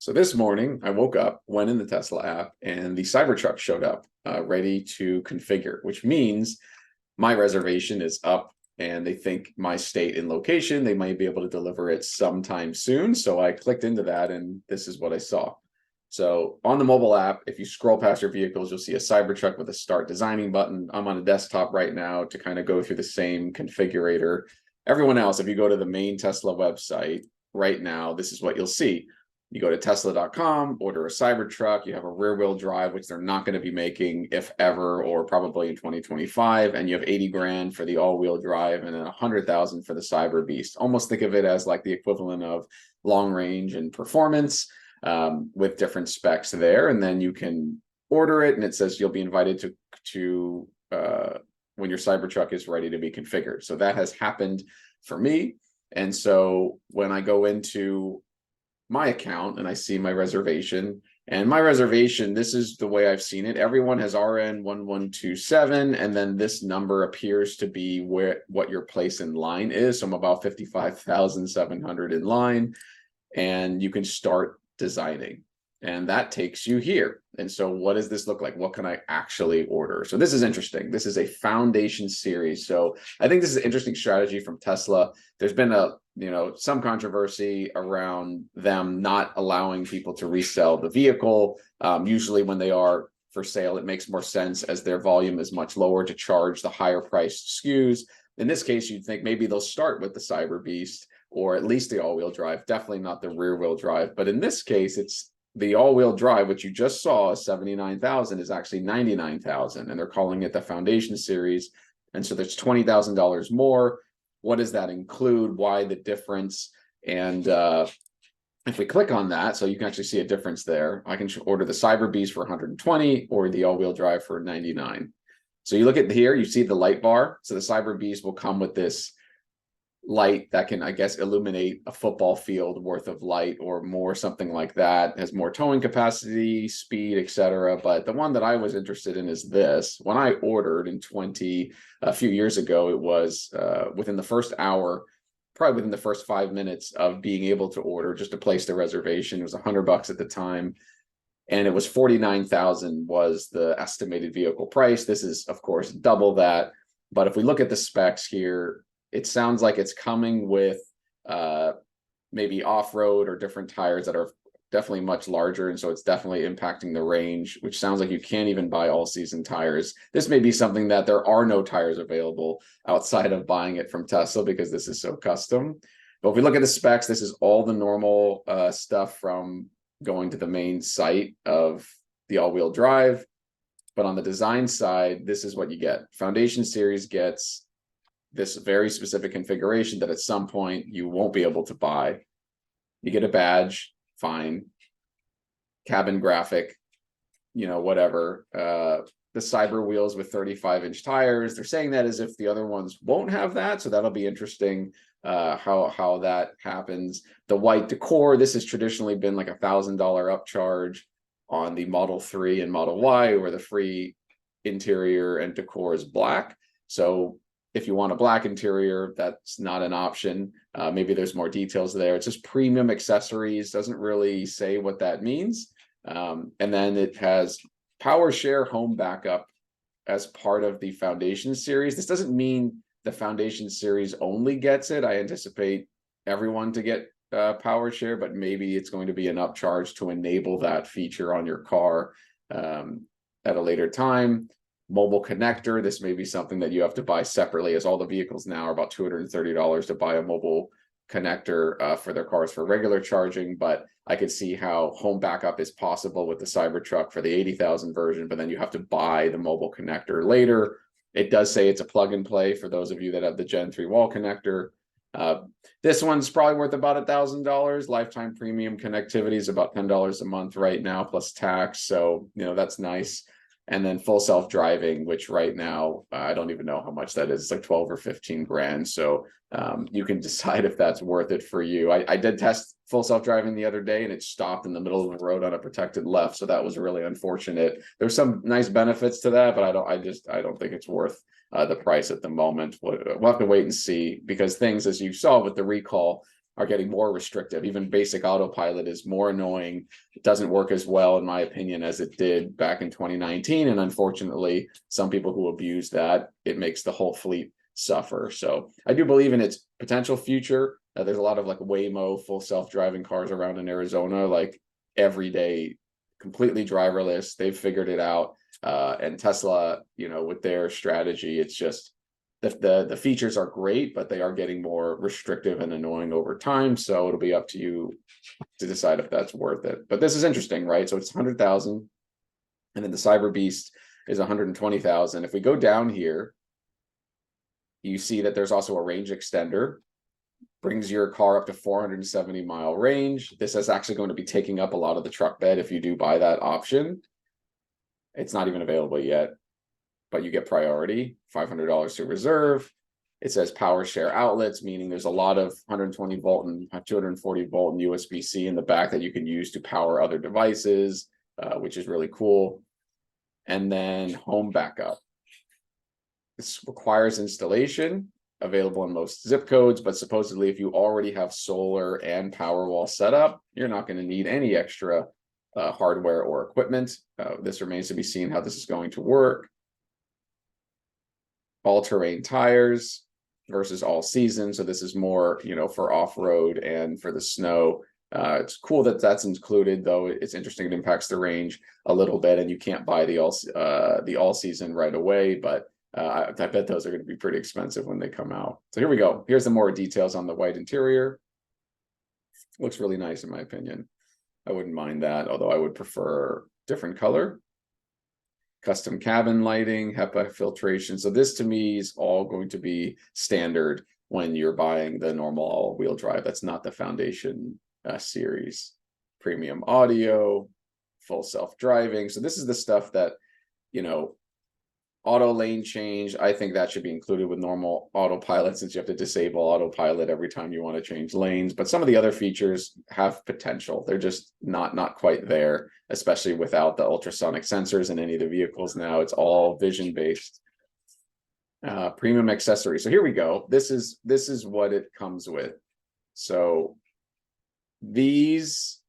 So this morning, I woke up, went in the Tesla app, and the Cybertruck showed up ready to configure, which means my reservation is up and they think my state and location, they might be able to deliver it sometime soon. So I clicked into that and this is what I saw. So on the mobile app, if you scroll past your vehicles, you'll see a Cybertruck with a start designing button. I'm on a desktop right now to kind of go through the same configurator. Everyone else, if you go to the main Tesla website right now, this is what you'll see. You go to Tesla.com, order a Cybertruck, you have a rear wheel drive, which they're not going to be making if ever, or probably in 2025. And you have 80 grand for the all wheel drive and then 100,000 for the Cyber Beast. Almost think of it as like the equivalent of long range and performance with different specs there. And then you can order it and it says you'll be invited to when your Cybertruck is ready to be configured. So that has happened for me. And so when I go into my account and I see my reservation, and my reservation, this is the way I've seen it. Everyone has RN1127, and then this number appears to be what your place in line is. So I'm about 55,700 in line, and you can start designing. And that takes you here. And so what does this look like? What can I actually order? So this is interesting. This is a foundation series. So I think this is an interesting strategy from Tesla. There's been some controversy around them not allowing people to resell the vehicle. Usually when they are for sale, it makes more sense as their volume is much lower to charge the higher priced SKUs. In this case, you'd think maybe they'll start with the Cyber Beast or at least the all-wheel drive, definitely not the rear-wheel drive. But in this case, it's the all-wheel drive, which you just saw, 79,000 is actually 99,000, and they're calling it the Foundation Series. And so there's $20,000 more. What does that include? Why the difference? And if we click on that, so you can actually see a difference there. I can order the Cyber Beast for 120 or the all-wheel drive for 99. So you look at here, you see the light bar. So the Cyber Beast will come with this light that can, I guess, illuminate a football field worth of light or more, something like that. It has more towing capacity, speed, etc. But the one that I was interested in is this. When I ordered a few years ago, it was within the first hour, probably within the first 5 minutes of being able to order, just to place the reservation. It was $100 at the time. And it was 49,000 was the estimated vehicle price. This is, of course, double that. But if we look at the specs here, it sounds like it's coming with maybe off-road or different tires that are definitely much larger. And so it's definitely impacting the range, which sounds like you can't even buy all-season tires. This may be something that there are no tires available outside of buying it from Tesla because this is so custom. But if we look at the specs, this is all the normal stuff from going to the main site of the all-wheel drive. But on the design side, this is what you get. Foundation Series gets this very specific configuration that at some point you won't be able to buy. You get a badge, fine. Cabin graphic, whatever. The Cyber wheels with 35-inch tires. They're saying that as if the other ones won't have that. So that'll be interesting how that happens. The white decor, this has traditionally been like $1,000 upcharge on the Model 3 and Model Y, where the free interior and decor is black. So if you want a black interior, that's not an option. Maybe there's more details there. It's just premium accessories. Doesn't really say what that means. And then it has power share home backup as part of the Foundation Series. This doesn't mean the Foundation Series only gets it. I anticipate everyone to get power share, but maybe it's going to be an upcharge to enable that feature on your car at a later time. Mobile connector, this may be something that you have to buy separately, as all the vehicles now are about $230 to buy a mobile connector for their cars for regular charging. But I could see how home backup is possible with the Cybertruck for the 80,000 version, but then you have to buy the mobile connector later. It does say it's a plug and play for those of you that have the Gen 3 wall connector. This one's probably worth about $1,000. Lifetime premium connectivity is about $10 a month right now, plus tax. So, that's nice. And then full self-driving, which right now, I don't even know how much that is. It's like 12 or 15 grand. So you can decide if that's worth it for you. I did test full self-driving the other day and it stopped in the middle of the road on a protected left. So that was really unfortunate. There's some nice benefits to that, but I don't think it's worth the price at the moment. We'll have to wait and see, because things, as you saw with the recall, are getting more restrictive. Even basic autopilot is more annoying. It doesn't work as well, in my opinion, as it did back in 2019. And unfortunately, some people who abuse that, it makes the whole fleet suffer. So I do believe in its potential future. There's a lot of like Waymo full self-driving cars around in Arizona, like every day, completely driverless. They've figured it out. And Tesla, with their strategy, it's just the features are great, but they are getting more restrictive and annoying over time. So it'll be up to you to decide if that's worth it. But this is interesting, right? So it's 100,000, and then the Cyber Beast is 120,000. If we go down here, you see that there's also a range extender, brings your car up to 470-mile range. This is actually going to be taking up a lot of the truck bed if you do buy that option. It's not even available yet, but you get priority, $500 to reserve. It says power share outlets, meaning there's a lot of 120 volt and 240 volt and USB-C in the back that you can use to power other devices, which is really cool. And then home backup. This requires installation, available in most zip codes, but supposedly if you already have solar and Powerwall set up, you're not going to need any extra hardware or equipment. This remains to be seen how this is going to work. All-terrain tires versus all season. So this is more, for off-road and for the snow. It's cool that that's included, though it's interesting. It impacts the range a little bit, and you can't buy the all season right away. But I bet those are going to be pretty expensive when they come out. So here we go. Here's the more details on the white interior. Looks really nice in my opinion. I wouldn't mind that, although I would prefer different color. Custom cabin lighting, HEPA filtration. So this to me is all going to be standard when you're buying the normal all-wheel drive. That's not the Foundation series. Premium audio, full self-driving. So this is the stuff that, auto lane change. I think that should be included with normal autopilot, since you have to disable autopilot every time you want to change lanes. But some of the other features have potential. They're just not quite there, especially without the ultrasonic sensors in any of the vehicles now. It's all vision based. Premium accessories. So here we go. This is what it comes with. So these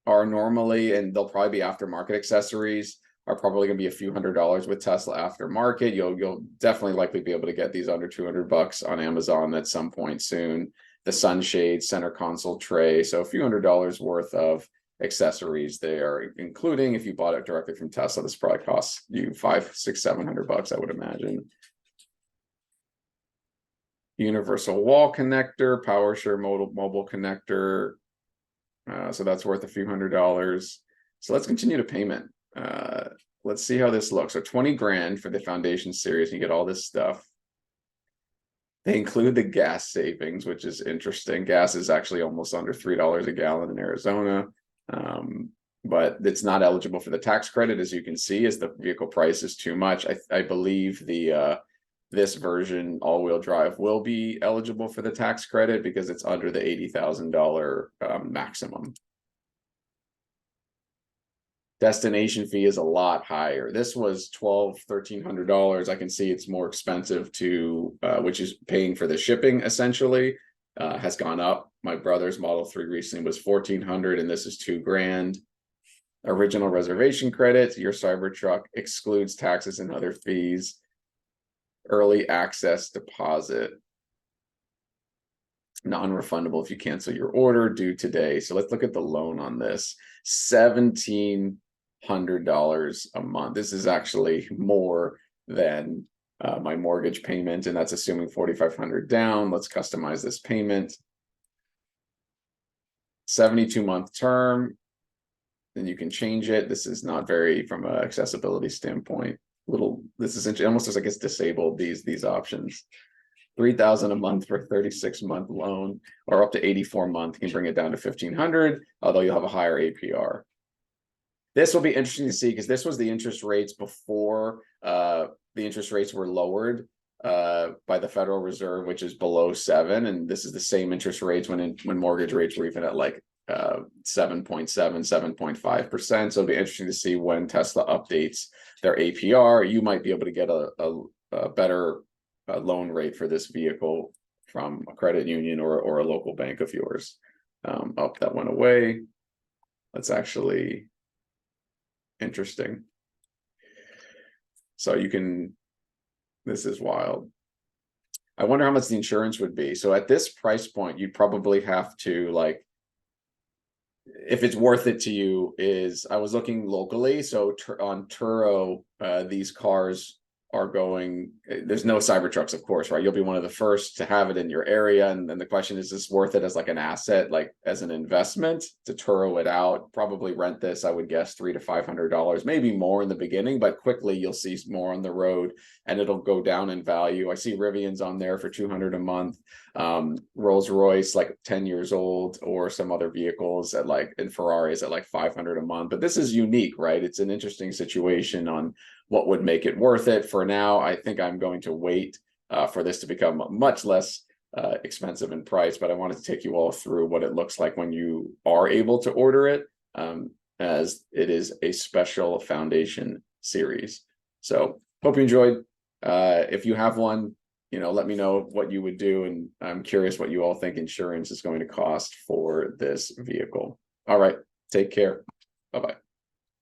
are normally, and they'll probably be aftermarket accessories, are probably going to be a few $100s with Tesla aftermarket. You'll definitely likely be able to get these under $200 on Amazon at some point soon. The sunshade, center console tray, so a few $100s worth of accessories they are including. If you bought it directly from Tesla, this probably costs you $500, $600, $700, I would imagine. Universal wall connector, power share mobile connector. So that's worth a few $100s. So let's continue to payment. Let's see how this looks. So 20 grand for the Foundation series, you get all this stuff. They include the gas savings, which is interesting. Gas is actually almost under $3 a gallon in Arizona, but it's not eligible for the tax credit, as you can see, as the vehicle price is too much. I believe this version all-wheel drive will be eligible for the tax credit because it's under the $80,000 maximum. Destination fee is a lot higher. This was $1,200–$1,300. I can see it's more expensive which is paying for the shipping essentially, has gone up. My brother's Model 3 recently was $1,400, and this is $2 grand. Original reservation credit, your Cybertruck excludes taxes and other fees. Early access deposit, non-refundable if you cancel your order due today. So let's look at the loan on this. $1,700 a month. This is actually more than my mortgage payment, and that's assuming $4,500 down. Let's customize this payment. 72-month term. Then you can change it. This is not very, from an accessibility standpoint. This is almost like it's disabled these options. $3,000 a month for a 36-month loan, or up to 84 month. You can bring it down to $1,500, although you'll have a higher APR. This will be interesting to see because this was the interest rates before the interest rates were lowered by the Federal Reserve, which is below 7, and this is the same interest rates when mortgage rates were even at like 7.7, 7.5%. So it'll be interesting to see when Tesla updates their APR. You might be able to get a better loan rate for this vehicle from a credit union or a local bank of yours. Oh, that went away. That's actually interesting. So you can, this is wild. I wonder how much the insurance would be. So at this price point, you'd probably have to, like, if it's worth it to you, is I was looking locally. So on Turo, these cars are going, there's no Cybertrucks, of course, right? You'll be one of the first to have it in your area. And then the question is this worth it as like an asset, like as an investment to Turo it out? Probably rent this, I would guess $300 to $500, maybe more in the beginning, but quickly you'll see more on the road and it'll go down in value. I see Rivian's on there for $200 a month. Rolls-Royce, like 10 years old, or some other vehicles at like, and Ferraris at like 500 a month. But this is unique, right? It's an interesting situation on what would make it worth it. For now, I think I'm going to wait for this to become much less expensive in price, but I wanted to take you all through what it looks like when you are able to order it, as it is a special foundation series. So hope you enjoyed. If you have one, let me know what you would do. And I'm curious what you all think insurance is going to cost for this vehicle. All right, take care. Bye-bye.